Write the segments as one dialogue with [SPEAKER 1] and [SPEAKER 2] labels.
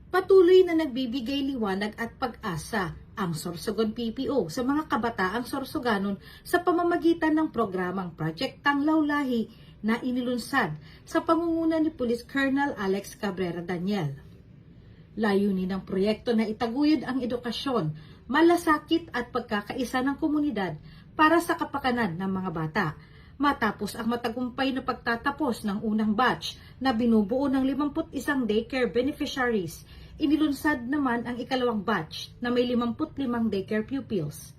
[SPEAKER 1] Patuloy na nagbibigay liwanag at pag-asa ang Sorsogon PPO sa mga kabataang Sorsoganon sa pamamagitan ng programang Project Tanglaw Lahi na inilunsad sa pangunguna ni Police Colonel Alex Cabrera Daniel. Layunin ng proyekto na itaguyod ang edukasyon, malasakit at pagkakaisa ng komunidad para sa kapakanan ng mga bata. Matapos ang matagumpay na pagtatapos ng unang batch na binubuo ng 51 daycare beneficiaries, inilunsad naman ang ikalawang batch na may 55 daycare pupils.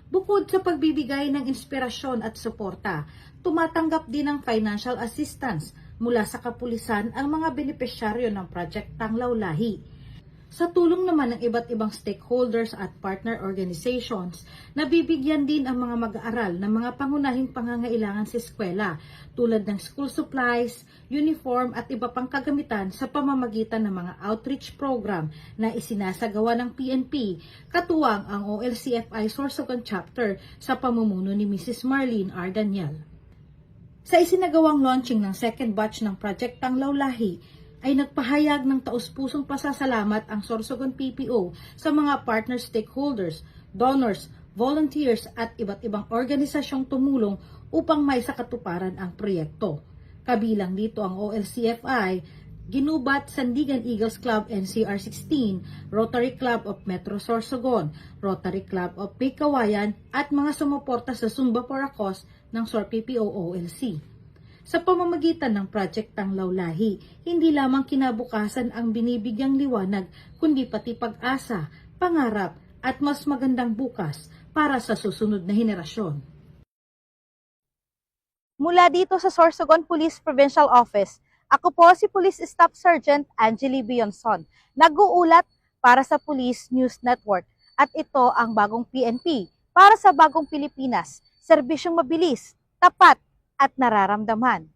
[SPEAKER 1] Bukod sa pagbibigay ng inspirasyon at suporta, tumatanggap din ng financial assistance mula sa kapulisan ang mga benepisyaryo ng Project Tanglaw Lahi. Sa tulong naman ng iba't ibang stakeholders at partner organizations, nabibigyan din ang mga mag-aaral ng mga pangunahing pangangailangan sa eskwela tulad ng school supplies, uniform at iba pang kagamitan sa pamamagitan ng mga outreach program na isinasagawa ng PNP, katuwang ang OLCFI Sorsogon Chapter sa pamumuno ni Mrs. Marlene R. Daniel. Sa isinagawang launching ng second batch ng Project Tanglaw Lahi, ay nagpahayag ng taus-pusong pasasalamat ang Sorsogon PPO sa mga partner stakeholders, donors, volunteers at iba't ibang organisasyong tumulong upang may sakatuparan ang proyekto. Kabilang dito ang OLCFI, Ginubat Sandigan Eagles Club NCR 16, Rotary Club of Metro Sorsogon, Rotary Club of Pikawayan at mga sumuporta sa Zumba for a Cause ng SORPPO OLC. Sa pamamagitan ng Project Tanglaw Lahi, hindi lamang kinabukasan ang binibigyang liwanag, kundi pati pag-asa, pangarap at mas magandang bukas para sa susunod na henerasyon.
[SPEAKER 2] Mula dito sa Sorsogon Police Provincial Office, ako po si Police Staff Sergeant Angeli Bionson, nag-uulat para sa Police News Network at ito ang bagong PNP para sa bagong Pilipinas, serbisyong mabilis, tapat at nararamdaman.